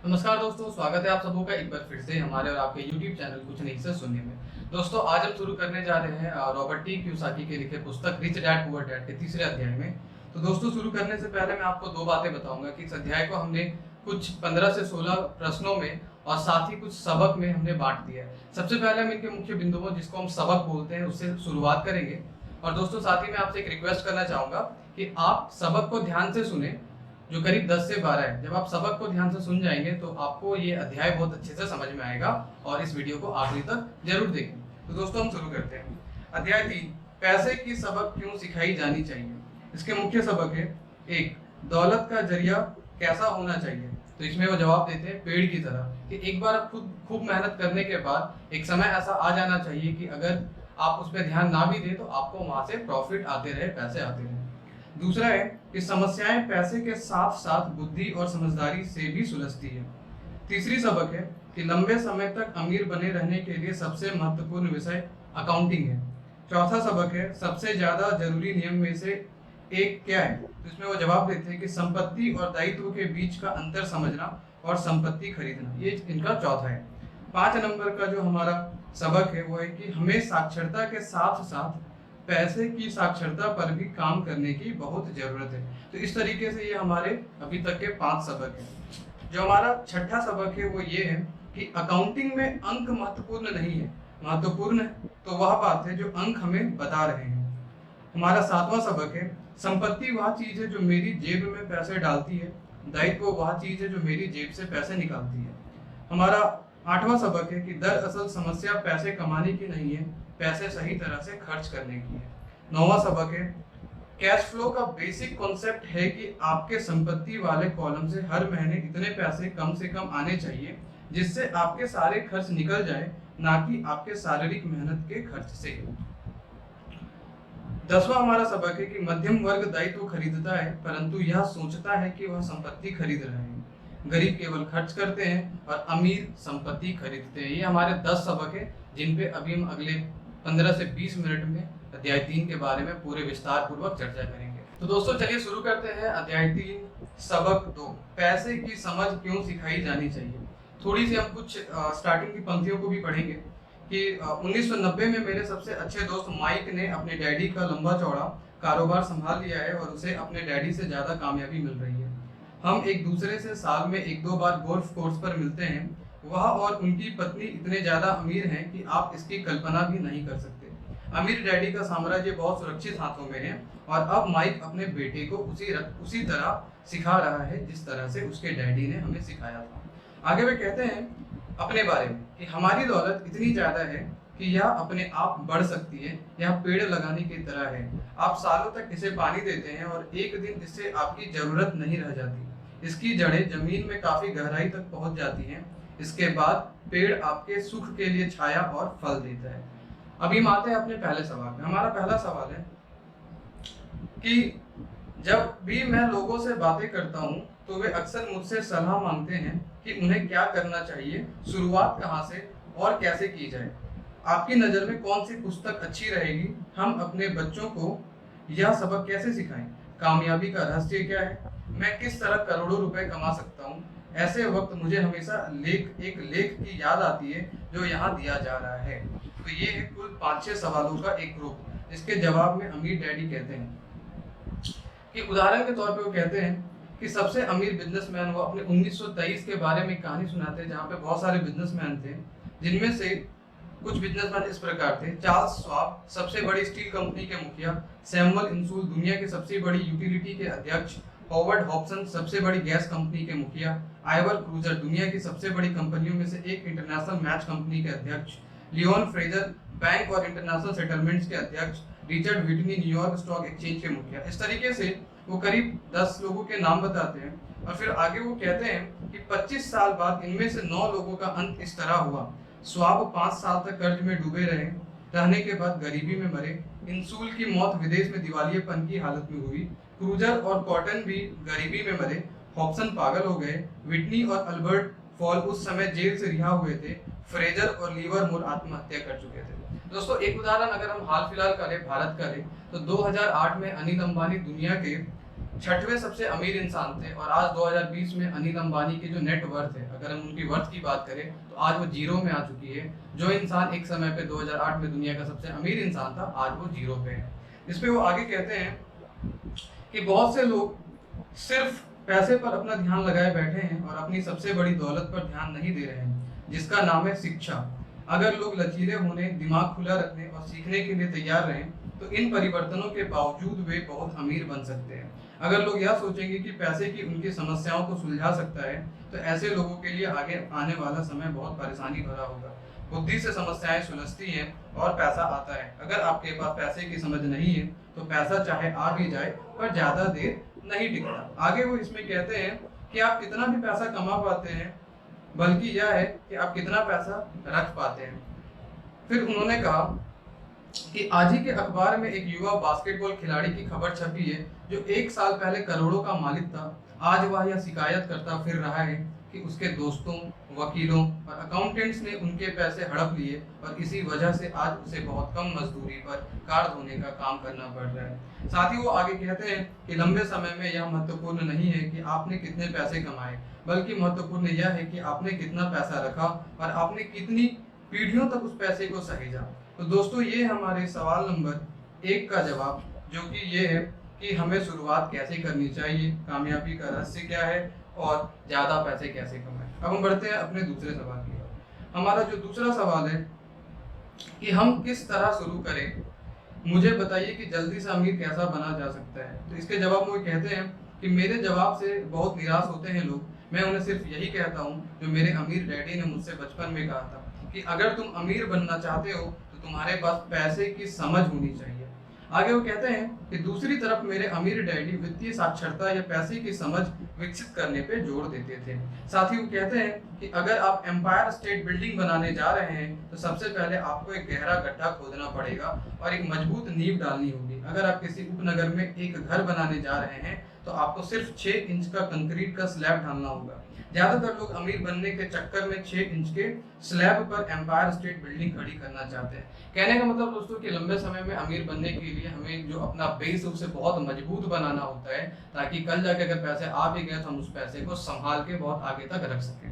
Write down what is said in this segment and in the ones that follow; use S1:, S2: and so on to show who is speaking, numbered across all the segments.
S1: नमस्कार दोस्तों, स्वागत है आप सबों का एक बार फिर से हमारे और आपके YouTube चैनल कुछ नहीं से सुनने में। दोस्तों, आज हम शुरू करने जा रहे हैं रॉबर्ट टी कियोसाकी के लिखे पुस्तक रिच डैड पुअर डैड के तीसरे अध्याय में। तो दोस्तों, शुरू करने से पहले मैं आपको दो बातें बताऊंगा कि इस अध्याय को हमने कुछ 15 से 16 प्रश्नों में और साथ ही कुछ सबक में हमने बांट दिया है। सबसे पहले हम इनके मुख्य बिंदुओं, जिसको हम सबक बोलते हैं, उससे शुरुआत करेंगे। और दोस्तों, साथ ही मैं आपसे एक रिक्वेस्ट करना चाहूंगा कि आप सबक को ध्यान से सुने, जो करीब 10 से 12 है। जब आप सबक को ध्यान से सुन जाएंगे तो आपको ये अध्याय बहुत अच्छे से समझ में आएगा और इस वीडियो को आखिरी तक जरूर देखें। तो दोस्तों, हम शुरू करते हैं। अध्याय 3, पैसे की सबक क्यों सिखाई जानी चाहिए। इसके मुख्य सबक है, 1, दौलत का जरिया कैसा होना चाहिए। तो इसमें वो जवाब देते हैं पेड़ की तरह, कि एक बार आप खुद खूब मेहनत करने के बाद एक समय ऐसा आ जाना चाहिए कि अगर आप उस पर ध्यान ना भी दें तो आपको वहां से प्रॉफिट आते रहे, पैसे आते रहे। दूसरा है कि समस्याएं पैसे के साथ साथ बुद्धि और समझदारी से भी सुलझती है। तीसरी सबक है कि लंबे समय तक अमीर बने रहने के लिए सबसे महत्वपूर्ण विषय अकाउंटिंग है। चौथा सबक है, सबसे ज्यादा जरूरी नियम में से एक क्या है। तो इसमें वो जवाब देते हैं कि संपत्ति और दायित्व के बीच का अंतर समझना और संपत्ति खरीदना। ये इनका चौथा है। 5 नंबर का जो हमारा सबक है वो है कि हमें साक्षरता के साथ साथ पैसे की साक्षरता पर भी काम करने की बहुत जरूरत है। तो इस तरीके से ये हमारे अभी तक के 5 सबक हैं। जो हमारा छठा सबक है वो ये है कि अकाउंटिंग में अंक महत्वपूर्ण नहीं है, महत्वपूर्ण तो वह बात है जो अंक हमें बता रहे हैं। हमारा 7वां सबक है, संपत्ति वह चीज है जो मेरी जेब में पैसे डालती है, दायित्व वह चीज है जो मेरी जेब से पैसे निकालती है। हमारा 8वां सबक है कि दरअसल समस्या पैसे कमाने की नहीं है, पैसे सही तरह से खर्च करने की है। 9वां सबक है, कैश फ्लो का बेसिक कॉन्सेप्ट है कि आपके संपत्ति वाले कॉलम से हर महीने इतने पैसे कम से कम आने चाहिए जिससे आपके सारे खर्च निकल जाए, ना कि आपके शारीरिक मेहनत के खर्च से। 10वां हमारा सबक है कि मध्यम वर्ग दायित्व खरीदता है परंतु यह सोचता है कि वह संपत्ति खरीद रहे हैं। गरीब केवल खर्च करते हैं और अमीर संपत्ति खरीदते हैं। ये हमारे 10 सबक है जिन पे अभी हम अगले 15 से 20 मिनट में अध्याय 3 के बारे में पूरे विस्तार पूर्वक चर्चा करेंगे। तो दोस्तों, चलिए शुरू करते हैं अध्याय 3 सबक 2, पैसे की समझ क्यों सिखाई जानी चाहिए। थोड़ी सी हम कुछ स्टार्टिंग की पंक्तियों को भी पढ़ेंगे कि 1990 में मेरे सबसे अच्छे दोस्त माइक ने अपने डैडी का लंबा चौड़ा कारोबार संभाल लिया है और उसे अपने डैडी से ज्यादा कामयाबी मिल रही है। हम एक दूसरे से साल में 1-2 बार गोल्फ कोर्स पर मिलते हैं। वह और उनकी पत्नी इतने ज्यादा अमीर हैं कि आप इसकी कल्पना भी नहीं कर सकते। अमीर डैडी का साम्राज्य बहुत सुरक्षित हाथों में है और अब माइक अपने बेटे को उसी तरह सिखा रहा है जिस तरह से उसके डैडी ने हमें सिखाया था। आगे वे कहते हैं अपने बारे में कि हमारी दौलत इतनी ज्यादा है कि यह अपने आप बढ़ सकती है, यह पेड़ लगाने की तरह है। आप सालों तक इसे पानी देते हैं और एक दिन इससे आपकी जरूरत नहीं रह जाती। इसकी जड़ें जमीन में काफी गहराई तक पहुंच जाती हैं। इसके बाद पेड़ आपके सुख के लिए छाया और फल देता है। अभी हम आते हैं अपने पहले सवाल में। हमारा पहला सवाल है कि जब भी मैं लोगों से बातें करता हूँ तो वे अक्सर मुझसे सलाह मांगते हैं कि उन्हें क्या करना चाहिए, शुरुआत कहाँ से और कैसे की जाए। आपकी नज़र में कौन सी पुस्तक अच्छी रहेगी। हम अपने बच्चों को यह सबक कैसे सिखाएं। कामयाबी का रहस्य क्या है। मैं किस तरह करोड़ों रुपए कमा सकता हूँ। ऐसे वक्त मुझे हमेशा एक लेख की याद आती है जो यहाँ दिया जा रहा है। तो ये है कुल 5-6 सवालों का एक ग्रुप। इसके जवाब में अमीर डैडी कहते हैं कि उदाहरण के तौर पे वो कहते हैं कि सबसे अमीर बिजनेसमैन, वो अपने 1923 के बारे में कहानी सुनाते हैं जहाँ पे बहुत सारे बिजनेसमैन थे, जिनमें से कुछ बिजनेसमैन इस प्रकार थे। चार्ल्स श्वाब, सबसे बड़ी स्टील कंपनी के मुखिया। सैमुअल इंसूल, दुनिया की सबसे बड़ी यूटिलिटी के अध्यक्ष। हॉवर्ड हॉब्सन, सबसे बड़ी गैस कंपनी के मुखिया। आइवर क्रूजर, दुनिया की सबसे बड़ी कंपनियों में से एक इंटरनेशनल मैच कंपनी के अध्यक्ष। लियोन फ्रेजर, बैंक और इंटरनेशनल सेटलमेंट्स के अध्यक्ष। Richard Whitney, New York stock exchange के मुखिया। इस तरीके से वो करीब 10 लोगों के नाम बताते हैं और फिर आगे वो कहते हैं कि 25 साल बाद इनमें से 9 लोगों का अंत इस तरह हुआ। स्वाब 5 साल तक कर्ज में डूबे रहने के बाद गरीबी में मरे। इंसूल की मौत विदेश में दिवालियेपन की हालत में हुई। क्रूजर और कॉटन भी गरीबी में मरे। हॉब्सन पागल हो गए। व्हिटनी और अल्बर्ट फॉल उस समय जेल से रिहा हुए थे। फ्रेजर और लिवरमोर आत्महत्या कर चुके थे। दोस्तों, एक उदाहरण अगर हम हाल फिलहाल का लें, भारत का लें, तो 2008 में अनिल अंबानी दुनिया के छठवें सबसे अमीर इंसान थे और आज 2020 में अनिल अंबानी की जो नेट वर्थ है, अगर हम उनकी वर्थ की बात करें तो आज वो जीरो में आ चुकी है। जो इंसान एक समय पे 2008 में दुनिया का सबसे अमीर इंसान था, आज वो जीरो पे है। इस पे वो आगे कहते हैं कि बहुत से लोग सिर्फ पैसे पर अपना ध्यान लगाए बैठे हैं और अपनी सबसे बड़ी दौलत पर ध्यान नहीं दे रहे हैं, जिसका नाम है शिक्षा। अगर लोग लचीले होने, दिमाग खुला रखने और सीखने के लिए तैयार रहें तो इन परिवर्तनों के बावजूद वे बहुत अमीर बन सकते हैं। अगर लोग यह सोचेंगे कि पैसे की उनकी समस्याओं को सुलझा सकता है तो ऐसे लोगों के लिए आगे आने वाला समय बहुत परेशानी भरा होगा। बुद्धि से समस्याएं सुलझती हैं और पैसा आता है। अगर आपके पास पैसे की समझ नहीं है तो पैसा चाहे आ भी जाए पर ज्यादा देर नहीं टिकता। आगे वो इसमें कहते हैं कि आप कितना भी पैसा कमा पाते हैं, बल्कि यह है कि आप कितना पैसा रख पाते हैं। फिर उन्होंने कहा कि आज ही के अखबार में एक युवा बास्केटबॉल खिलाड़ी की खबर छपी है जो 1 साल पहले करोड़ों का मालिक था। आज वह यह शिकायत करता फिर रहा है कि उसके दोस्तों, वकीलों और अकाउंटेंट्स ने उनके पैसे हड़प लिए और इसी वजह से आज उसे बहुत कम मजदूरी पर कार धोने का काम करना पड़ रहा है। साथ ही वो आगे कहते हैं कि लंबे समय में यह महत्वपूर्ण नहीं है कि आपने कितने पैसे कमाए, बल्कि महत्वपूर्ण यह है कि आपने कितना पैसा रखा और आपने कितनी पीढ़ियों तक उस पैसे को सहेजा। तो दोस्तों, ये हमारे सवाल नंबर 1 का जवाब, जो कि ये है कि हमें शुरुआत कैसे करनी चाहिए, कामयाबी का रहस्य क्या है और ज्यादा पैसे कैसे कमाएं। अब हम बढ़ते हैं अपने दूसरे सवाल की ओर। हमारा जो दूसरा सवाल है कि हम किस तरह शुरू करें, मुझे बताइए कि जल्दी से अमीर कैसा बना जा सकता है। तो इसके जवाब में वो कहते हैं कि मेरे जवाब से बहुत निराश होते हैं लोग। मैं उन्हें सिर्फ यही कहता हूँ जो मेरे अमीर डैडी ने मुझसे बचपन में कहा था कि अगर तुम अमीर बनना चाहते हो तो तुम्हारे पास पैसे की समझ होनी चाहिए। आगे वो कहते हैं कि दूसरी तरफ मेरे अमीर डैडी वित्तीय साक्षरता या पैसे की समझ विकसित करने पे जोर देते थे। साथ ही वो कहते हैं कि अगर आप एम्पायर स्टेट बिल्डिंग बनाने जा रहे हैं तो सबसे पहले आपको एक गहरा गड्ढा खोदना पड़ेगा और एक मजबूत नींव डालनी होगी। अगर आप किसी उपनगर में एक घर बनाने जा रहे हैं तो आपको सिर्फ 6 इंच का कंक्रीट का स्लैब डालना होगा। ज्यादातर लोग अमीर बनने के चक्कर में 6 इंच के स्लैब पर एम्पायर स्टेट बिल्डिंग खड़ी करना चाहते हैं। कहने का मतलब दोस्तों कि लंबे समय में अमीर बनने के लिए हमें जो अपना बेस है उसे बहुत मजबूत बनाना होता है, ताकि कल जाके अगर पैसे आ भी गए तो हम उस पैसे को संभाल के बहुत आगे तक रख सकें।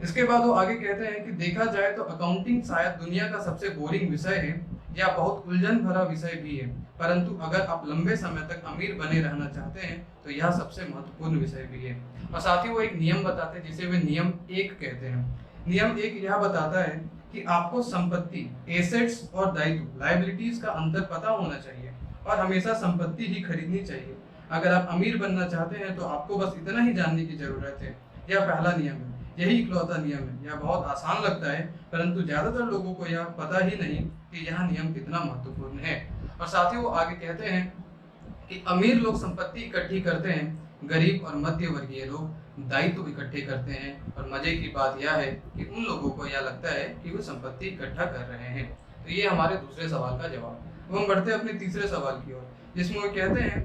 S1: इसके बाद वो आगे कहते हैं कि देखा जाए तो अकाउंटिंग शायद दुनिया का सबसे बोरिंग विषय है या बहुत उलझन भरा विषय भी है, परंतु अगर आप लंबे समय तक अमीर बने रहना चाहते हैं तो यह सबसे महत्वपूर्ण विषय भी है। और साथ ही वो एक नियम बताते हैं जिसे वे नियम 1 कहते हैं। नियम 1 यह बताता है कि आपको संपत्ति, एसेट्स और दायित्व, लायबिलिटीज का अंतर पता होना चाहिए और हमेशा संपत्ति ही खरीदनी चाहिए। अगर आप अमीर बनना चाहते हैं तो आपको बस इतना ही जानने की जरूरत है। यह पहला नियम है, यही इकलौता नियम है। यह बहुत आसान लगता है, परंतु ज्यादातर लोगों को यह पता ही नहीं कि यह नियम कितना महत्वपूर्ण है। और साथ ही वो आगे कहते हैं कि अमीर लोग संपत्ति इकट्ठी करते हैं, गरीब और मध्य वर्गीय लोग दायित्व इकट्ठे करते हैं। और मजे की बात यह है कि उन लोगों को यह लगता है कि वो संपत्ति इकट्ठा कर रहे हैं। तो ये हमारे दूसरे सवाल का जवाब। अब हम बढ़ते हैं अपने तीसरे सवाल की ओर, जिसमें वो कहते हैं,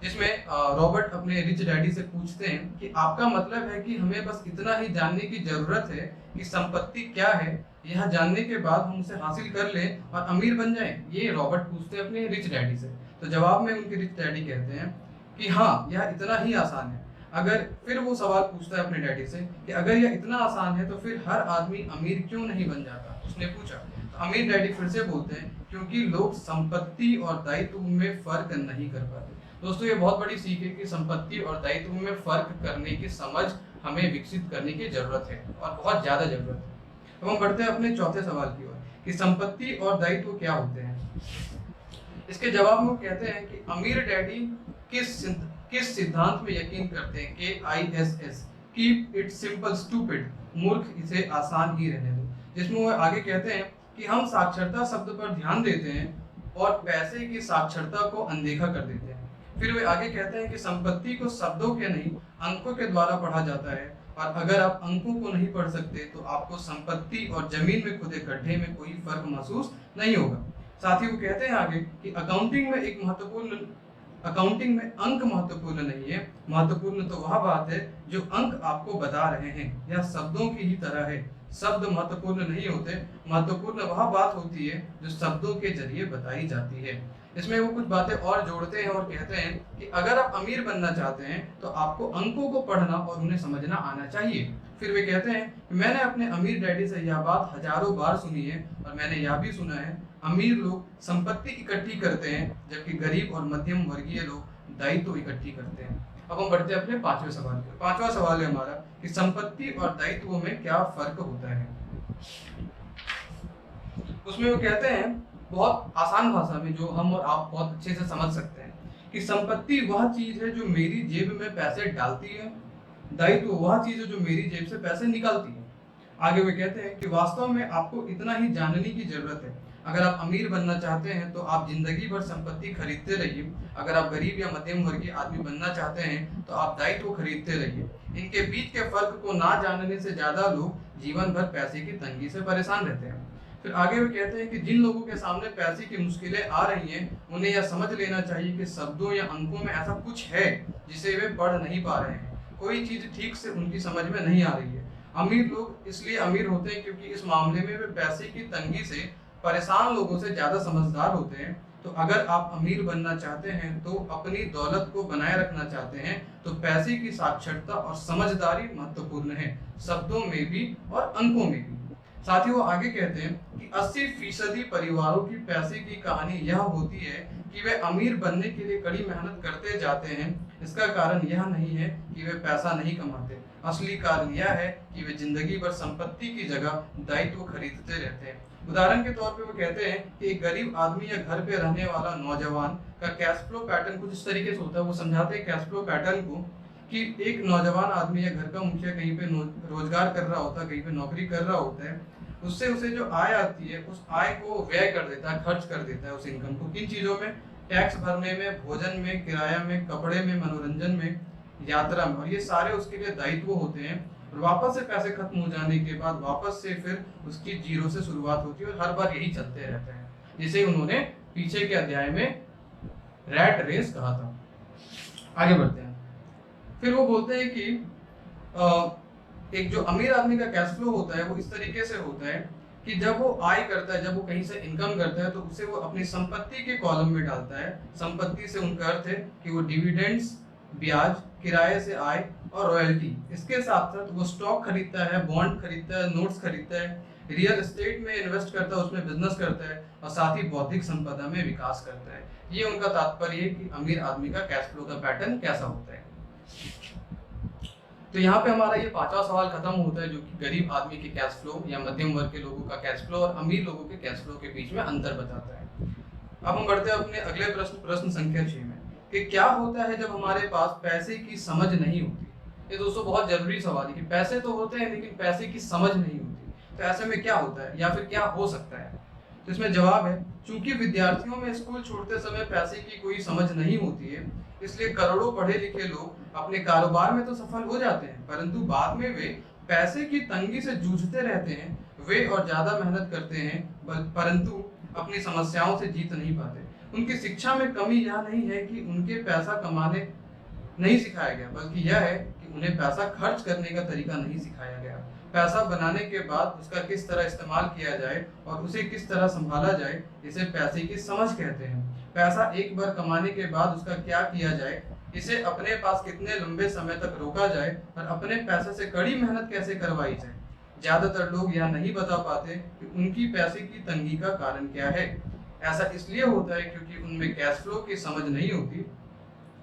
S1: जिसमें रॉबर्ट अपने रिच डैडी से पूछते हैं कि आपका मतलब है कि हमें बस इतना ही जानने की जरूरत है कि संपत्ति क्या है, यह जानने के बाद हम उसे हासिल कर लें और अमीर बन जाएं। ये रॉबर्ट पूछते हैं अपने रिच डैडी से। तो जवाब में उनके रिच डैडी कहते हैं कि हाँ, यह इतना ही आसान है। अगर फिर वो सवाल पूछता है अपने डैडी से कि अगर यह इतना आसान है तो फिर हर आदमी अमीर क्यों नहीं बन जाता, उसने पूछा। तो अमीर डैडी फिर से बोलते हैं क्योंकि लोग संपत्ति और दायित्व में फर्क नहीं कर पाते। दोस्तों, ये बहुत बड़ी सीख है कि संपत्ति और दायित्व में फर्क करने की समझ हमें विकसित करने की जरूरत है और बहुत ज्यादा जरूरत है। अब हम बढ़ते हैं अपने चौथे सवाल की ओर कि संपत्ति और दायित्व क्या होते हैं। इसके जवाब में वो कहते हैं कि अमीर डैडी किस सिद्धांत में यकीन करते हैं, KISS, keep it simple stupid, मूर्ख इसे आसान ही रहने दो। जिसमें वो आगे कहते हैं कि हम साक्षरता शब्द पर ध्यान देते हैं और पैसे की साक्षरता को अनदेखा कर देते हैं। फिर वे आगे कहते हैं कि संपत्ति को शब्दों के नहीं अंकों के द्वारा पढ़ा जाता है, और अगर आप अंकों को नहीं पढ़ सकते तो आपको संपत्ति और जमीन में खुदे गड्ढे में कोई फर्क महसूस नहीं होगा। साथ ही वो कहते हैं आगे कि अकाउंटिंग में अंक महत्वपूर्ण नहीं है, महत्वपूर्ण तो वह बात है जो अंक आपको बता रहे हैं। यह शब्दों की ही तरह है, शब्द महत्वपूर्ण नहीं होते, महत्वपूर्ण वह बात होती है जो शब्दों के जरिए बताई जाती है। इसमें वो कुछ बातें और जोड़ते हैं और कहते हैं कि अगर आप अमीर बनना चाहते हैं तो आपको अंकों को पढ़ना और उन्हें समझना आना चाहिए। फिर वे कहते हैं कि मैंने अपने अमीर डैडी से यह बात हजारों बार सुनी है और मैंने यह भी सुना है अमीर लोग संपत्ति इकट्ठी करते हैं जबकि गरीब और मध्यम वर्गीय लोग दायित्व इकट्ठी करते हैं। अब हम बढ़ते हैं अपने पांचवें सवाल पे। पांचवा सवाल है हमारा कि संपत्ति और दायित्वों में क्या फर्क होता है। उसमें वो कहते हैं बहुत आसान भाषा में, जो हम और आप बहुत अच्छे से समझ सकते हैं, कि संपत्ति वह चीज है जो मेरी जेब में पैसे डालती है, दायित्व वह चीज है जो मेरी जेब से पैसे निकालती है। आगे वे कहते हैं कि वास्तव में आपको इतना ही जानने की जरूरत है, अगर आप अमीर बनना चाहते हैं तो आप जिंदगी भर संपत्ति खरीदते रहिए, अगर आप गरीब या मध्यम वर्गीय आदमी बनना चाहते हैं तो आप दायित्व खरीदते रहिए। इनके बीच के फर्क को ना जानने से ज्यादा लोग जीवन भर पैसे की तंगी से परेशान रहते हैं। फिर आगे वो कहते हैं कि जिन लोगों के सामने पैसे की मुश्किलें आ रही हैं उन्हें यह समझ लेना चाहिए कि शब्दों या अंकों में ऐसा कुछ है जिसे वे पढ़ नहीं पा रहे हैं, कोई चीज ठीक से उनकी समझ में नहीं आ रही है। अमीर लोग इसलिए अमीर होते हैं क्योंकि इस मामले में वे पैसे की तंगी से परेशान लोगों से ज्यादा समझदार होते हैं। तो अगर आप अमीर बनना चाहते हैं तो अपनी दौलत को बनाए रखना चाहते हैं तो पैसे की साक्षरता और समझदारी महत्वपूर्ण है, शब्दों में भी और अंकों में भी। साथ ही वो आगे कहते हैं कि 80% परिवारों की पैसे की कहानी यह होती है कि वे अमीर बनने के लिए कड़ी मेहनत करते जाते हैं। इसका कारण यह नहीं है कि वे पैसा नहीं कमाते, असली कारण यह है कि वे जिंदगी भर संपत्ति की जगह दायित्व खरीदते रहते हैं। उदाहरण के तौर पे वो कहते हैं कि एक गरीब आदमी या घर पे रहने वाला नौजवान का कैश फ्लो पैटर्न कुछ इस तरीके से होता है। वो समझाते हैं कैश फ्लो पैटर्न को कि एक नौजवान आदमी या घर का मुखिया कहीं पे रोजगार कर रहा होता है, कहीं पे नौकरी कर रहा होता है, उससे उसे जो आय आती है उस आय को व्यय कर देता है, खर्च कर देता है उस इनकम को। किन चीजों में? टैक्स भरने में, भोजन में, किराया में, कपड़े में, मनोरंजन में, यात्रा में, और ये सारे उसके लिए दायित्व होते हैं। और वापस से पैसे खत्म हो जाने के बाद वापस से फिर उसकी जीरो से शुरुआत होती है और हर बार यही चलते रहते हैं, जिसे उन्होंने पीछे के अध्याय में रैट रेस कहा था। आगे बढ़ते हैं। फिर वो बोलते हैं कि एक जो अमीर आदमी का कैश फ्लो होता है वो इस तरीके से होता है कि जब वो आय करता है, जब वो कहीं से इनकम करता है तो उसे वो अपनी संपत्ति के कॉलम में डालता है। संपत्ति से उनका अर्थ है कि वो डिविडेंड्स, ब्याज, किराए से आय और रॉयल्टी, इसके साथ साथ वो स्टॉक खरीदता है, बॉन्ड खरीदता है, नोट्स खरीदता है, रियल एस्टेट में इन्वेस्ट करता है, उसमें बिजनेस करता है और साथ ही बौद्धिक संपदा में विकास करता है। ये उनका तात्पर्य है कि अमीर आदमी का कैश फ्लो का पैटर्न कैसा होता है। तो यहाँ पे हमारा ये पांचवा सवाल खत्म होता है, जो कि गरीब आदमी के कैश फ्लो या मध्यम वर्ग के लोगों का कैश फ्लो और अमीर लोगों के कैश फ्लो के बीच में अंतर बताता है। अब हम बढ़ते हैं अपने अगले प्रश्न संख्या 6 में, कि क्या होता है जब हमारे पास पैसे की समझ नहीं होती। ये दोस्तों बहुत जरूरी सवाल है कि पैसे तो होते हैं लेकिन पैसे की समझ नहीं होती, तो ऐसे में क्या होता है या फिर क्या हो सकता है। तो इसमें जवाब है, चूंकि विद्यार्थियों में स्कूल छोड़ते समय पैसे की कोई समझ नहीं होती है, इसलिए करोड़ों पढ़े लिखे लोग अपने कारोबार में तो सफल हो जाते हैं, परंतु बाद में वे पैसे की तंगी से जूझते रहते हैं। वे और ज्यादा मेहनत करते हैं परंतु अपनी समस्याओं से जीत नहीं पाते। उनकी शिक्षा में कमी यह नहीं है कि उनके पैसा कमाने नहीं सिखाया गया, बल्कि यह है कि उन्हें पैसा खर्च करने का तरीका नहीं सिखाया गया। पैसा बनाने के बाद उसका किस तरह इस्तेमाल किया जाए और उसे किस तरह संभाला जाए, इसे पैसे की समझ कहते हैं। पैसा एक बार कमाने के बाद उसका क्या किया जाए, इसे अपने पास कितने लंबे समय तक रोका जाए और अपने पैसे से कड़ी मेहनत कैसे करवाई जाए। ज्यादातर लोग यह नहीं बता पाते कि उनकी पैसे की तंगी का कारण क्या है। ऐसा इसलिए होता है क्योंकि उनमें कैश फ्लो की समझ नहीं होती।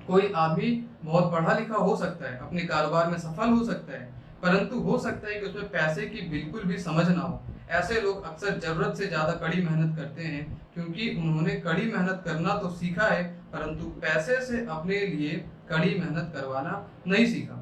S1: कोई आदमी बहुत पढ़ा लिखा हो सकता है, अपने कारोबार में सफल हो सकता है, परंतु हो सकता है कि उसमें पैसे की बिल्कुल भी समझ ना हो। ऐसे लोग अक्सर जरूरत से ज्यादा कड़ी मेहनत करते हैं क्योंकि उन्होंने कड़ी मेहनत करना तो सीखा है परंतु पैसे से अपने लिए कड़ी मेहनत करवाना नहीं सीखा।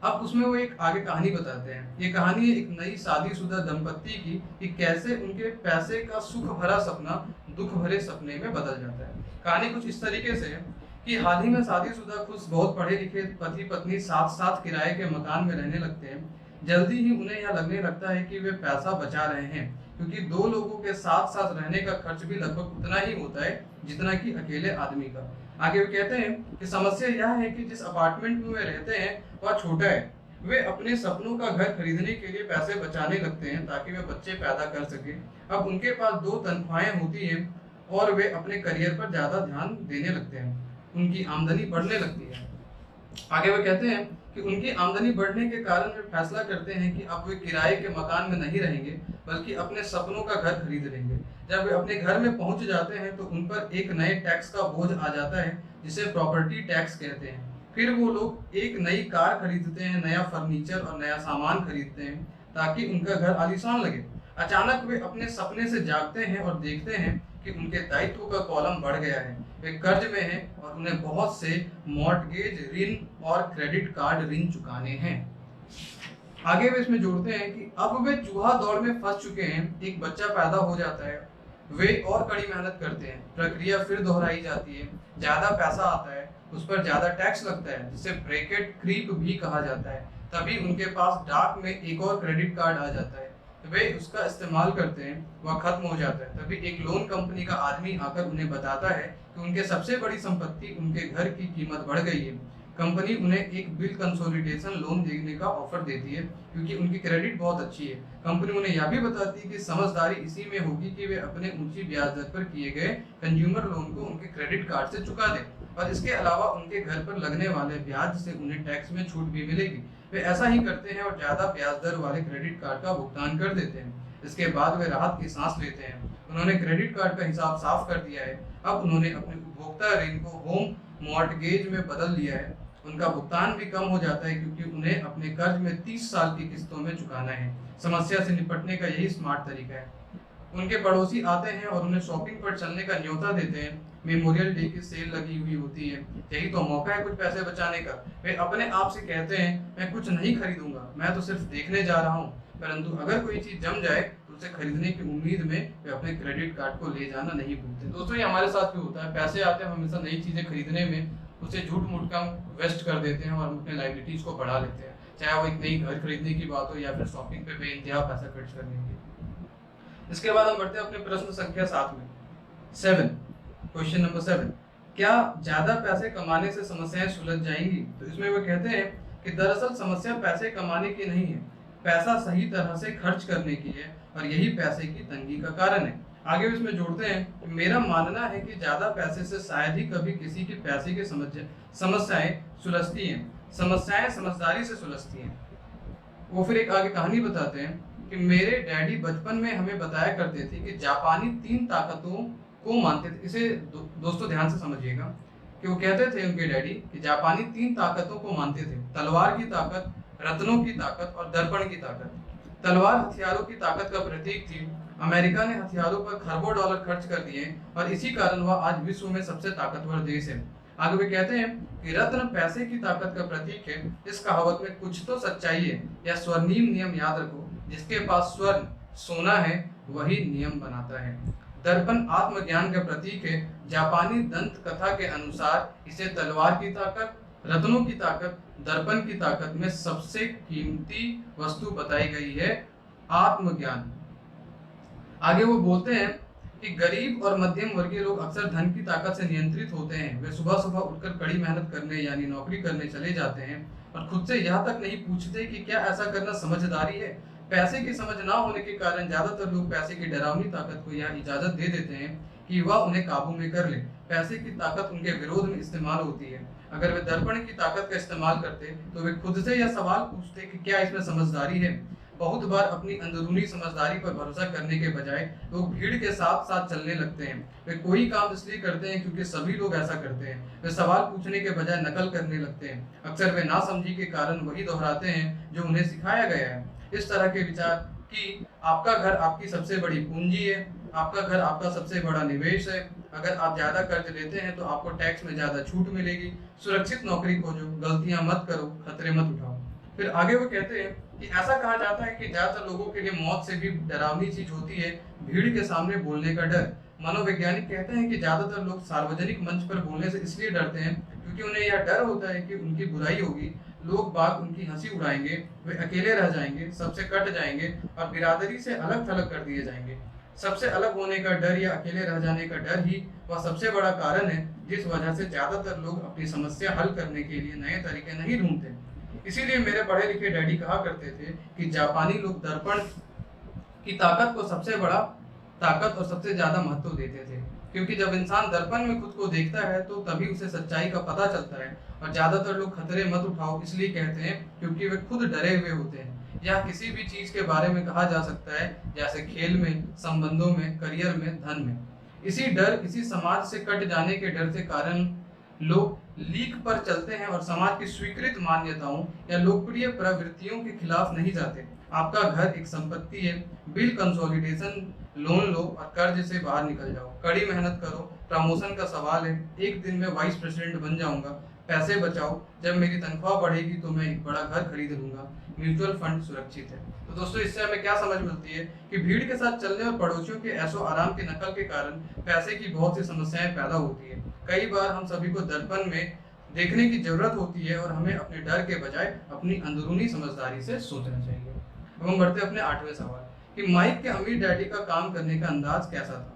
S1: अब उसमें वो एक आगे कहानी बताते हैं। ये कहानी है एक नई शादीशुदा दंपत्ति की, कि कैसे उनके पैसे का सुख भरा सपना दुख भरे सपने में बदल जाता है। कहानी कुछ इस तरीके से है कि हाल ही में शादीशुदा खुश बहुत पढ़े लिखे पति पत्नी साथ साथ किराए के मकान में रहने लगते हैं। जल्दी ही उन्हें यह लगने लगता है कि वे पैसा बचा रहे हैं, क्योंकि दो लोगों के साथ साथ रहने का खर्च भी लगभग उतना ही होता है जितना कि अकेले आदमी का। आगे वे कहते हैं कि समस्या यह है कि जिस अपार्टमेंट में वे रहते हैं वह छोटा है। वे अपने सपनों का घर खरीदने के लिए पैसे बचाने लगते हैं ताकि वे बच्चे पैदा कर सके। अब उनके पास दो तनख्वाहें होती हैं, और वे अपने करियर पर ज़्यादा ध्यान देने लगते हैं, उनकी आमदनी बढ़ने लगती है। आगे वो कहते हैं कि उनकी आमदनी बढ़ने के कारण वे फैसला करते हैं कि अब वे किराए के मकान में नहीं रहेंगे, बल्कि अपने सपनों का घर खरीद लेंगे। जब वे अपने घर में पहुंच जाते हैं तो उन पर एक नए टैक्स का बोझ आ जाता है, जिसे प्रॉपर्टी टैक्स कहते हैं। फिर वो लोग एक नई कार खरीदते हैं, नया फर्नीचर और नया सामान खरीदते हैं, ताकि उनका घर आलीशान लगे। अचानक वे अपने सपने से जागते हैं और देखते हैं कि उनके दायित्व का कॉलम बढ़ गया है। वे कर्ज में हैं और उन्हें बहुत से मॉर्टगेज ऋण और क्रेडिट कार्ड ऋण चुकाने हैं। आगे वे इसमें जोड़ते हैं कि अब वे चूहा दौड़ में फंस चुके हैं। एक बच्चा पैदा हो जाता है, वे और कड़ी मेहनत करते हैं, प्रक्रिया फिर दोहराई जाती है, ज्यादा पैसा आता है, उस पर ज्यादा टैक्स लगता है, जिसे ब्रैकेट क्रीप भी कहा जाता है। तभी उनके पास डाक में एक और क्रेडिट कार्ड आ जाता है, वे उसका इस्तेमाल करते हैं, वह खत्म हो जाता है। तभी एक लोन कंपनी का आदमी आकर उन्हें बताता है कि उनके सबसे बड़ी संपत्ति, उनके घर की कीमत बढ़ गई है। कंपनी उन्हें एक बिल कंसोलिडेशन लोन देने का ऑफर देती है, क्योंकि उनकी क्रेडिट बहुत अच्छी है। कंपनी उन्हें यह भी बताती है कि समझदारी इसी में होगी कि वे अपने ऊंची ब्याज दर पर किए गए कंज्यूमर लोन को उनके क्रेडिट कार्ड से चुका दें, और इसके अलावा उनके घर पर लगने वाले ब्याज से उन्हें टैक्स में छूट भी मिलेगी। वे ऐसा ही करते हैं और ज्यादा ब्याज दर वाले क्रेडिट कार्ड का भुगतान कर देते हैं। इसके बाद वे राहत की सांस लेते हैं, उन्होंने क्रेडिट कार्ड का हिसाब साफ कर दिया है। अब उन्होंने अपने उपभोक्ता ऋण को होम मॉर्टगेज में बदल लिया है। उनका भुगतान भी कम हो जाता है, क्योंकि उन्हें अपने कर्ज में 30 साल की किस्तों में चुकाना है। समस्या से निपटने का यही स्मार्ट तरीका है। उनके पड़ोसी आते हैं और उन्हें शॉपिंग पर चलने का न्योता देते हैं। मेमोरियल डे की सेल लगी हुई होती है, यही तो मौका है कुछ पैसे बचाने का। वे अपने आप से कहते हैं, मैं कुछ नहीं खरीदूंगा, मैं तो सिर्फ देखने जा रहा हूँ। परंतु अगर कोई चीज जम जाए तो उसे खरीदने की उम्मीद में वे अपने क्रेडिट कार्ड को ले जाना नहीं भूलते। दोस्तों, ये हमारे साथ भी होता है। पैसे आते हैं, हमेशा नई चीजें खरीदने में उसे झूठ मूठ का वेस्ट कर देते हैं और अपने लाइबिलिटीज को बढ़ा लेते हैं, चाहे वो एक नई घर खरीदने की बात हो या फिर शॉपिंग पे बेइंतहा पैसा खर्च करने की। इसके बाद हम बढ़ते हैं अपने प्रश्न संख्या 7 में। 7, क्वेश्चन नंबर 7, क्या ज्यादा पैसे कमाने से समस्याएं सुलझ जाएंगी? तो इसमें वो कहते हैं कि दरअसल समस्या पैसे कमाने की नहीं है, पैसा सही तरह से खर्च करने की है, और यही पैसे की तंगी का कारण है। आगे इसमें जोड़ते हैं कि मेरा मानना है कि ज्यादा पैसे से शायद ही कभी किसी की पैसे की समस्याएं सुलझती हैं। समस्याएं समझदारी से सुलझती हैं। वो फिर एक आगे कहानी बताते हैं कि मेरे डैडी बचपन में हमें बताया करते थे कि जापानी 3 ताकतों को मानते थे। इसे दोस्तों ध्यान से समझिएगा कि वो कहते थे उनके डैडी कि जापानी 3 ताकतों को मानते थे: तलवार की ताकत, रत्नों की ताकत और दर्पण की ताकत। तलवार हथियारों की ताकत का प्रतीक थी। अमेरिका ने हथियारों पर खरबों डॉलर खर्च कर दिए और इसी कारण वह आज विश्व में सबसे ताकतवर देश है। आगे वे कहते हैं कि रत्न पैसे की ताकत का प्रतीक है। इस कहावत में कुछ तो सच्चाई है। यह स्वर्णिम नियम याद रखो, जिसके पास स्वर्ण सोना है वही नियम बनाता है। दर्पण आत्मज्ञान का प्रतीक है। जापानी दंत कथा के अनुसार इसे तलवार की ताकत, रत्नों की ताकत, दर्पण की ताकत में सबसे कीमती वस्तु बताई गई है, आत्मज्ञान। आगे वो बोलते हैं कि गरीब और मध्यम वर्गीय लोग अक्सर धन की ताकत से नियंत्रित होते हैं। वे सुबह सुबह उठकर कड़ी मेहनत करने यानी नौकरी करने चले जाते हैं और खुद से यह तक नहीं पूछते कि क्या ऐसा करना समझदारी है। पैसे की समझ ना होने के कारण ज्यादातर लोग पैसे की डरावनी ताकत को यह इजाजत दे देते हैं कि वह उन्हें काबू में कर ले। पैसे की ताकत उनके विरोध में इस्तेमाल होती है। अगर वे दर्पण की ताकत का इस्तेमाल करते तो वे खुद से यह सवाल पूछते कि क्या इसमें समझदारी है। बहुत बार अपनी अंदरूनी समझदारी पर भरोसा करने के बजाय लोग भीड़ के साथ साथ चलने लगते हैं। वे कोई काम इसलिए करते हैं क्योंकि सभी लोग ऐसा करते हैं। वे सवाल पूछने के बजाय नकल करने लगते हैं। अक्सर वे नासमझी के कारण वही दोहराते हैं जो उन्हें सिखाया गया है। इस तरह के विचार कि आपका घर आपकी सबसे बड़ी पूंजी है, आपका घर आपका सबसे बड़ा निवेश है, अगर आप ज्यादा कर्ज लेते हैं तो आपको टैक्स में ज्यादा छूट मिलेगी, सुरक्षित नौकरी खोजो, गलतियां मत करो, खतरे मत उठाओ। फिर आगे वो कहते हैं कि ऐसा कहा जाता है कि ज्यादातर लोगों के लिए मौत से भी डरावनी चीज होती है भीड़ के सामने बोलने का डर। मनोवैज्ञानिक कहते हैं कि ज्यादातर लोग सार्वजनिक मंच पर बोलने से इसलिए डरते हैं क्योंकि उन्हें यह डर होता है कि उनकी बुराई होगी, लोग बाग उनकी हंसी उड़ाएंगे, वे अकेले रह जाएंगे, सबसे कट जाएंगे और बिरादरी से अलग थलग कर दिए जाएंगे। सबसे अलग होने का डर या अकेले रह जाने का डर ही वह सबसे बड़ा कारण है जिस वजह से ज्यादातर लोग अपनी समस्या हल करने के लिए नए तरीके नहीं ढूंढते। इसीलिए मेरे पढ़े लिखे डैडी कहा करते थे कि जापानी लोग दर्पण की ताकत को सबसे बड़ा ताकत और सबसे ज्यादा महत्व देते थे। क्योंकि जब इंसान दर्पण में खुद को देखता है तो तभी उसे सच्चाई का पता चलता है। और ज्यादातर लोग खतरे मत उठाओ इसलिए कहते हैं क्योंकि वे खुद डरे हुए होते हैं। यह किसी भी चीज के बारे में कहा जा सकता है, जैसे खेल में, संबंधों में, करियर में, धन में। इसी डर, इसी समाज से कट जाने के डर के कारण लोग लीक पर चलते हैं और समाज की स्वीकृत मान्यताओं या लोकप्रिय प्रवृत्तियों के खिलाफ नहीं जाते। आपका घर एक संपत्ति है, बिल कंसोलिडेशन लोन लो और कर्ज से बाहर निकल जाओ। कड़ी मेहनत करो, प्रमोशन का सवाल है, एक दिन में वाइस प्रेसिडेंट बन जाऊंगा। पैसे बचाओ, जब मेरी तनख्वाह बढ़ेगी तो मैं एक बड़ा घर खरीद लूंगा। म्यूचुअल फंड सुरक्षित है। तो दोस्तों, इससे हमें क्या समझ मिलती है कि भीड़ के साथ चलने और पड़ोसियों के ऐशो आराम की नकल के कारण पैसे की बहुत सी समस्याएं पैदा होती है। कई बार हम सभी को दर्पण में देखने की जरूरत होती है और हमें अपने डर के बजाय अपनी अंदरूनी समझदारी से सोचना चाहिए। अब हम बढ़ते हैं अपने 8वें सवाल कि माइक के अमीर डैडी का काम करने का अंदाज कैसा था।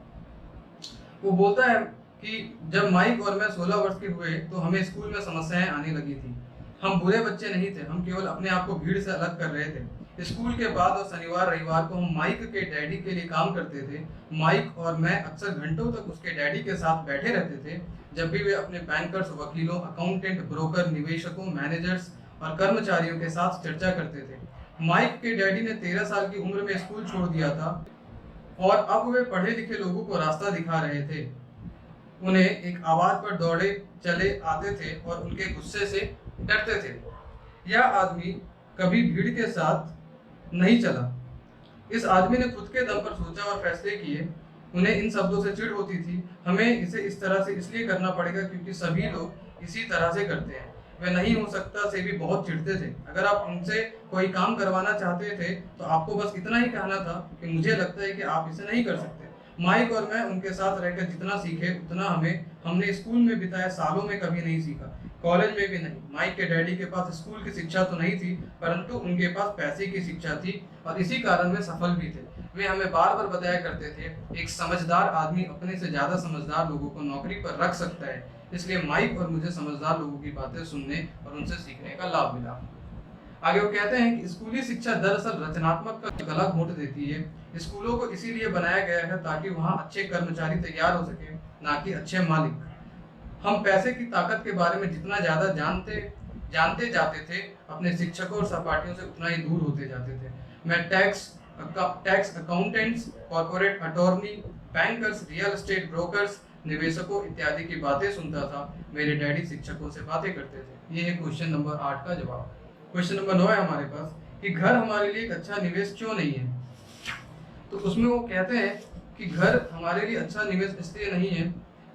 S1: वो बोलता है कि जब माइक और मैं 16 वर्ष के हुए तो हमें स्कूल में समस्याएं आने लगी थी। हम बुरे बच्चे नहीं थे, हम केवल अपने आप को भीड़ से अलग कर रहे थे। स्कूल के बाद और शनिवार रविवार को हम माइक के डैडी के लिए काम करते थे। माइक और मैं अक्सर घंटों तक उसके डैडी के साथ बैठे रहते थे, जब भी वे अपने बैंकर्स, वकीलों, अकाउंटेंट, ब्रोकर, निवेशकों, मैनेजर्स और कर्मचारियों के साथ चर्चा करते थे। माइक के डैडी ने 13 साल की उम्र में स्कूल छोड़ दिया था और अब वे पढ़े लिखे लोगों को रास्ता दिखा रहे थे। उन्हें एक आवाज पर दौड़े चले आते थे और उनके गुस्से से डरते थे। यह आदमी कभी भीड़ के साथ नहीं चला। इस आदमी ने खुद के दम पर सोचा और फैसले किए। उन्हें इन शब्दों से चिढ़ होती थी, हमें इसे इस तरह से इसलिए करना पड़ेगा क्योंकि सभी लोग इसी तरह से करते हैं। वे नहीं हो सकता से भी बहुत चिढ़ते थे। अगर आप उनसे कोई काम करवाना चाहते थे तो आपको बस इतना ही कहना था कि मुझे लगता है कि आप इसे नहीं कर सकते। माइक और मैं उनके साथ रहकर जितना सीखे उतना हमने स्कूल में बिताए सालों में कभी नहीं सीखा, कॉलेज में भी नहीं। माइक के डैडी के पास स्कूल की शिक्षा तो नहीं थी, परंतु उनके पास पैसे की शिक्षा थी और इसी कारण वे सफल भी थे। वे हमें बार बार बताया करते थे, एक समझदार आदमी अपने से ज्यादा समझदार लोगों को नौकरी पर रख सकता है। इसलिए माइक और मुझे समझदार लोगों की बातें सुनने और उनसे सीखने का लाभ मिला। आगे वो कहते हैं कि स्कूली शिक्षा दरअसल रचनात्मक का गला घोंट देती है। स्कूलों को इसीलिए बनाया गया है ताकि वहाँ अच्छे कर्मचारी तैयार हो सके, ना कि अच्छे मालिक। हम पैसे की ताकत के बारे में जितना ज्यादा जानते जाते थे, अपने शिक्षकों और सहपाठियों से उतना ही दूर होते जाते थे। मैं tax accountants, corporate attorney, bankers, real estate brokers, निवेशकों इत्यादि की बातें सुनता था। मेरे डैडी शिक्षकों से बातें करते थे। ये है क्वेश्चन नंबर 8 का जवाब। क्वेश्चन नंबर 9 है हमारे पास कि घर हमारे लिए एक अच्छा निवेश क्यों नहीं है। तो उसमें वो कहते हैं कि घर हमारे लिए अच्छा निवेश इसलिए नहीं है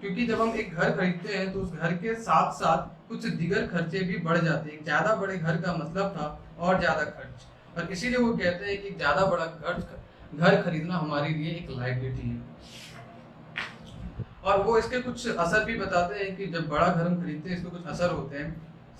S1: क्योंकि जब हम एक घर खरीदते हैं तो उस घर के साथ साथ कुछ दीगर खर्चे भी बढ़ जाते हैं। ज्यादा बड़े घर का मतलब था और ज्यादा खर्च, और इसीलिए वो कहते हैं कि ज्यादा बड़ा घर खरीदना हमारे लिए एक लायबिलिटी है। और वो इसके कुछ असर भी बताते हैं कि जब बड़ा घर हम खरीदते हैं इसके कुछ असर होते हैं।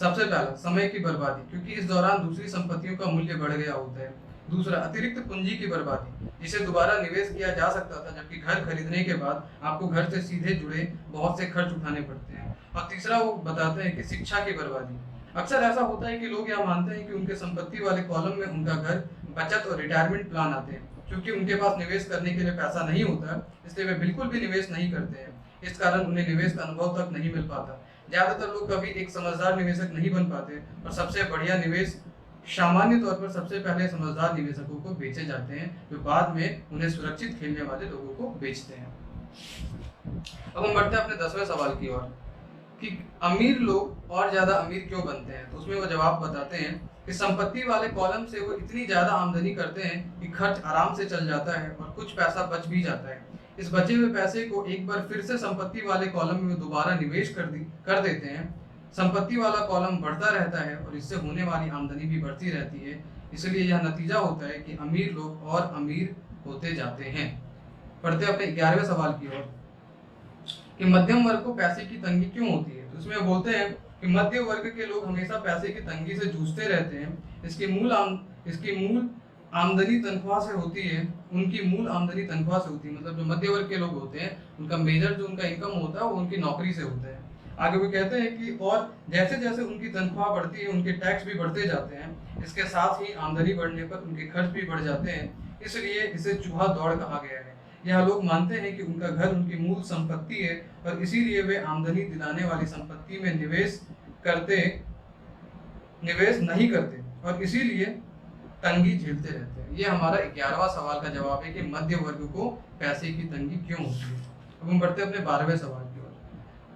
S1: सबसे पहला, समय की बर्बादी, क्योंकि इस दौरान दूसरी संपत्तियों का मूल्य बढ़ गया होता है। दूसरा, अतिरिक्त पूंजी की बर्बादी, जिसे दोबारा निवेश किया जा सकता था, जबकि घर खरीदने के बाद आपको घर से सीधे जुड़े बहुत से खर्च उठाने पड़ते हैं। और तीसरा वो बताते हैं कि शिक्षा की बर्बादी। अक्सर ऐसा होता है कि लोग यह मानते हैं कि उनके संपत्ति वाले कॉलम में उनका घर, बचत और रिटायरमेंट प्लान आते हैं। क्योंकि उनके पास निवेश करने के लिए पैसा नहीं होता, इसलिए वे बिल्कुल भी निवेश नहीं करते हैं। इस कारण उन्हें निवेश का अनुभव तक नहीं मिल पाता। ज्यादातर लोग कभी एक समझदार निवेशक नहीं बन पाते और सबसे बढ़िया निवेश सामान्य तौर पर सबसे पहले समझदार निवेशकों को बेचे जाते हैं, जो बाद में उन्हें सुरक्षित खेलने वाले लोगों को बेचते हैं। अब हम बढ़ते हैं अपने 10वें सवाल की ओर कि अमीर लोग और ज्यादा अमीर क्यों बनते हैं। तो उसमें वो जवाब बताते हैं कि संपत्ति वाले कॉलम से वो इतनी ज्यादा आमदनी करते हैं कि खर्च आराम से चल जाता है और कुछ पैसा बच भी जाता है। इस बचे हुए पैसे को एक बार फिर से संपत्ति वाले कॉलम में दोबारा निवेश कर देते हैं। संपत्ति वाला कॉलम बढ़ता रहता है और इससे होने वाली आमदनी भी बढ़ती रहती है। इसलिए यह नतीजा होता है कि अमीर लोग और अमीर होते जाते हैं। पढ़ते अपने 11वें सवाल की ओर कि मध्यम वर्ग को पैसे की तंगी क्यों होती है। तो इसमें बोलते हैं कि मध्य वर्ग के लोग हमेशा पैसे की तंगी से जूझते रहते हैं। इसकी मूल आमदनी तनख्वाह से होती है। उनकी मूल आमदनी तनख्वाह से होती है, मतलब जो मध्य वर्ग के लोग होते हैं उनका मेजर जो उनका इनकम होता है वो उनकी नौकरी से होता है। आगे वो कहते हैं कि और जैसे जैसे उनकी तनख्वाह बढ़ती है उनके टैक्स भी बढ़ते जाते हैं। इसके साथ ही आमदनी बढ़ने पर उनके खर्च भी बढ़ जाते हैं। इसलिए इसे चूहा दौड़ कहा गया है। यह लोग मानते हैं कि उनका घर उनकी मूल संपत्ति है और इसीलिए वे आमदनी दिलाने वाली संपत्ति में निवेश नहीं करते और इसीलिए तंगी झेलते रहते हैं। ये हमारा 11वां सवाल का जवाब है कि मध्य वर्ग को पैसे की तंगी क्यों होती है। अब हम बढ़ते हैं अपने 12वें सवाल की ओर।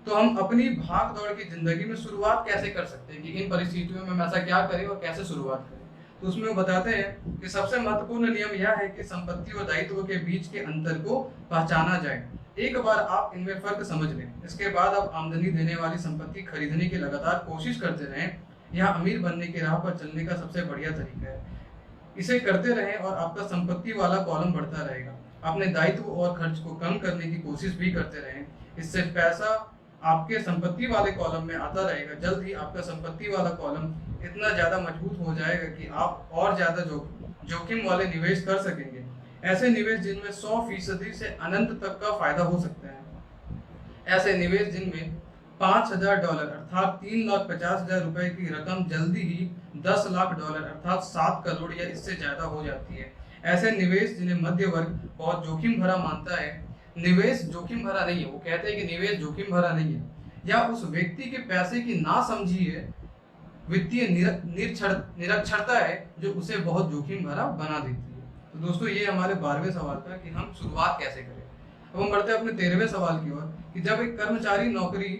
S1: तो हम अपनी भाग दौड़ की जिंदगी में शुरुआत कैसे कर सकते हैं कि इन परिस्थितियों में हम ऐसा क्या करें और कैसे शुरुआत करें। तो उसमें वो बताते हैं कि सबसे महत्वपूर्ण नियम यह है कि संपत्ति और दायित्व के बीच के अंतर को पहचाना जाए। एक बार आप इनमें फर्क समझ लें, इसके बाद आप आमदनी देने वाली संपत्ति खरीदने की लगातार कोशिश करते रहें। यह अमीर बनने की राह पर चलने का सबसे बढ़िया तरीका है। इसे करते रहें और आपका संपत्ति वाला कॉलम बढ़ता रहेगा। अपने दायित्व और खर्च को कम करने की कोशिश भी करते रहें। इससे पैसा आपके संपत्ति वाले कॉलम में आता रहेगा। जल्द ही आपका संपत्ति वाला कॉलम इतना ज्यादा मजबूत हो जाएगा कि आप और ज्यादा जोखिम वाले निवेश कर सकेंगे। ऐसे निवेश जिनमें 100% से अनंत तक का फायदा हो सकता है। ऐसे निवेश जिनमें $5,000 अर्थात $3,50,000 रुपए की रकम जल्दी ही $10,00,000 अर्थात 7 करोड़ या इससे ज्यादा हो जाती है। ऐसे निवेश जिन्हें मध्य वर्ग बहुत जोखिम भरा मानता है। निवेश जोखिम भरा नहीं है, वो कहते हैं कि निवेश जोखिम भरा नहीं है, या उस व्यक्ति के पैसे की नासमझी है, वित्तीय निरक्षरता है जो उसे बहुत जोखिम भरा बना देती है। तो दोस्तों ये हमारे 12वें सवाल था कि हम शुरुआत कैसे करें। अब हम बढ़ते हैं अपने 13वें सवाल की ओर कि जब एक कर्मचारी नौकरी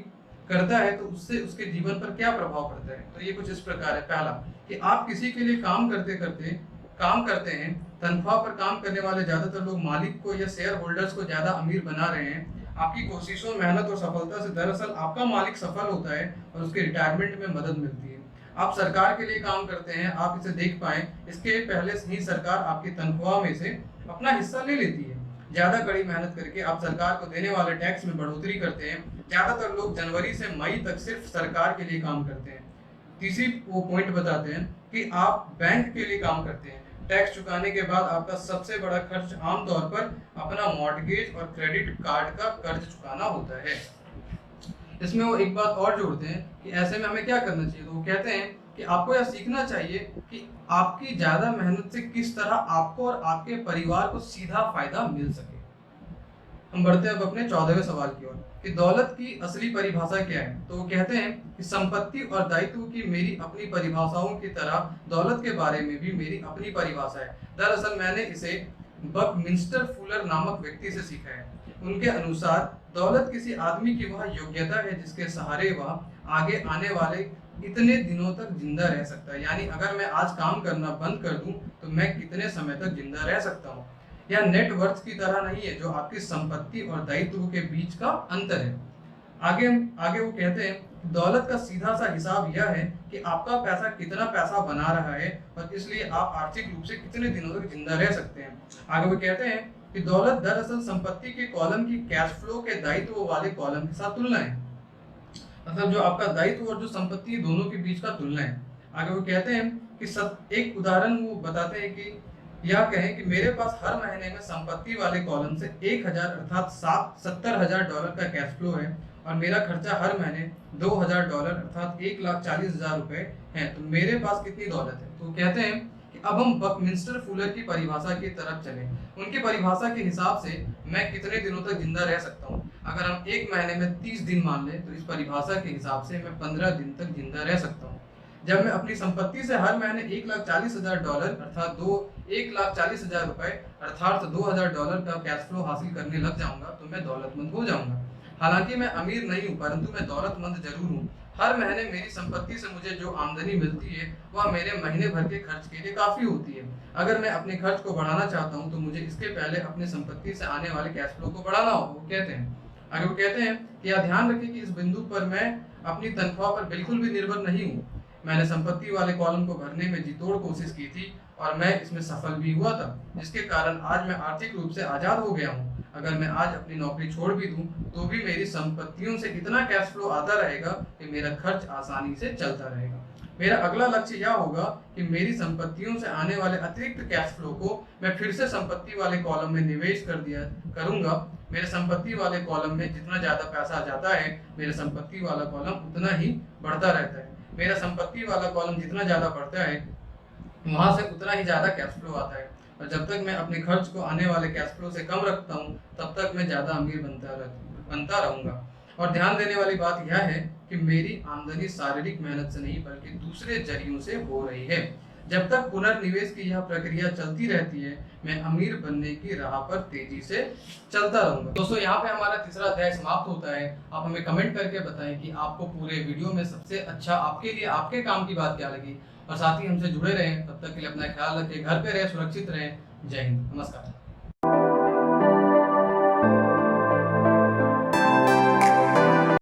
S1: करता है तो उससे उसके जीवन पर क्या प्रभाव पड़ता है। तो ये कुछ इस प्रकार है। पहला कि आप किसी के लिए काम करते हैं। तनख्वाह पर काम करने वाले ज्यादातर लोग मालिक को या शेयर होल्डर्स को ज्यादा अमीर बना रहे हैं। आपकी कोशिशों, मेहनत और सफलता से दरअसल आपका मालिक सफल होता है और उसके रिटायरमेंट में मदद मिलती है। आप सरकार के लिए काम करते हैं, आप इसे देख पाए इसके पहले ही सरकार आपकी तनख्वाह में से अपना हिस्सा ले लेती है। ज्यादा कड़ी मेहनत करके आप सरकार को देने वाले टैक्स में बढ़ोतरी करते हैं। ज्यादातर लोग जनवरी से मई तक सिर्फ सरकार के लिए काम करते हैं। तीसरी वो पॉइंट बताते हैं कि आप बैंक के लिए काम करते हैं। टैक्स चुकाने के बाद आपका सबसे बड़ा खर्च आमतौर पर अपना मॉर्टगेज और क्रेडिट कार्ड का कर्ज चुकाना होता है। इसमें वो एक बात और जोड़ते हैं कि ऐसे में हमें क्या करना चाहिए। तो वो कहते हैं कि आपको यह सीखना चाहिए कि आपकी ज्यादा मेहनत से किस तरह आपको और आपके परिवार को सीधा फायदा मिल सके। हम बढ़ते हैं अब अपने 14वें सवाल की ओर कि दौलत की असली परिभाषा क्या है। तो वो कहते हैं कि संपत्ति और दायित्व की मेरी अपनी परिभाषाओं की तरह दौलत के बारे में भी मेरी अपनी परिभाषा है। दरअसल मैंने इसे बकमिंस्टर फुलर नामक व्यक्ति से सीखा है। उनके अनुसार दौलत किसी आदमी की वह योग्यता है जिसके सहारे वह आगे आने वाले इतने दिनों तक जिंदा रह सकता है। यानी अगर मैं आज काम करना बंद कर दूं तो मैं कितने समय तक जिंदा रह सकता हूँ। यह नेट वर्थ की तरह नहीं है जो आपकी संपत्ति और दायित्व के बीच का अंतर है। आगे वो कहते हैं दौलत का सीधा सा हिसाब यह है कि आपका पैसा कितना पैसा बना रहा है और इसलिए आप आर्थिक रूप से कितने दिनों तक जिंदा रह सकते हैं। आगे वो कहते हैं कि दौलत दरअसल संपत्ति के कॉलम की कैश फ्लो के दायित्व वाले कॉलम के साथ तुलना है। मतलब जो आपका दायित्व और जो संपत्ति दोनों के बीच का तुलना है। आगे वो कहते हैं कि एक उदाहरण वो बताते हैं कि यह कहें कि मेरे पास हर महीने में संपत्ति वाले कॉलम से 1,000 अर्थात $70,000 का कैश फ्लो है और मेरा खर्चा हर महीने $2,000 अर्थात $1,40,000 रुपए है। तो मेरे पास कितनी दौलत है। तो कहते हैं कि अब हम बकमिंस्टर फुलर की परिभाषा की तरफ चलें। उनकी परिभाषा के हिसाब से मैं कितने दिनों तक जिंदा रह सकता हूँ। अगर हम एक महीने में 30 दिन मान लें तो इस परिभाषा के हिसाब से मैं 15 दिन तक जिंदा रह सकता हूँ। जब मैं अपनी संपत्ति से हर महीने $1,40,000 अर्थात $1,40,000 रुपए अर्थात $2,000 का कैश फ्लो हासिल करने लग जाऊंगा तो मैं दौलतमंद हो जाऊंगा। हालांकि मैं अमीर नहीं हूँ परंतु मैं दौलतमंद जरूर हूँ। हर महीने मेरी संपत्ति से मुझे जो आमदनी मिलती है वह मेरे महीने भर के खर्च के लिए काफी होती है। अगर मैं अपने खर्च को बढ़ाना चाहता हूँ तो मुझे इसके पहले अपनी संपत्ति से आने वाले कैश फ्लो को बढ़ाना होगा। वो कहते हैं आगे वो कहते हैं कि यह ध्यान रखें कि इस बिंदु पर मैं अपनी तनख्वाह पर बिल्कुल भी निर्भर नहीं हूँ। मैंने संपत्ति वाले कॉलम को भरने में जी तोड़ कोशिश की थी और मैं इसमें सफल भी हुआ था, जिसके कारण आज मैं आर्थिक रूप से आजाद हो गया हूँ। अगर मैं आज अपनी नौकरी छोड़ भी दूं तो भी मेरी संपत्तियों से इतना कैश फ्लो आता रहेगा कि मेरा खर्च आसानी से चलता रहेगा। मेरा अगला लक्ष्य यह होगा कि मेरी संपत्तियों से आने वाले अतिरिक्त कैश फ्लो को मैं फिर से संपत्ति वाले कॉलम में निवेश कर दिया करूंगा। मेरे संपत्ति वाले कॉलम में जितना ज्यादा पैसा जाता है मेरे संपत्ति वाला कॉलम उतना ही बढ़ता रहता है। मेरा संपत्ति वाला कॉलम जितना ज्यादा बढ़ता है वहां से उतना ही ज्यादा कैश फ्लो आता है। और जब तक मैं अपने खर्च को आने वाले कैश फ्लो से कम रखता हूँ तब तक मैं ज़्यादा अमीर बनता रहूँगा। और ध्यान देने वाली बात यह है कि मेरी आमदनी शारीरिक मेहनत से नहीं बल्कि दूसरे जरियों से हो रही है। जब तक पुनर्निवेश की यह प्रक्रिया चलती रहती है मैं अमीर बनने की राह पर तेजी से चलता रहूंगा। दोस्तों यहाँ पे हमारा तीसरा अध्याय समाप्त होता है। आप हमें कमेंट करके बताएं कि आपको पूरे वीडियो में सबसे अच्छा आपके लिए आपके काम की बात क्या लगी, और साथ ही हमसे जुड़े रहें। तब तक के लिए अपना ख्याल रखें, घर पे रहें, सुरक्षित रहें। जय हिंद, नमस्कार।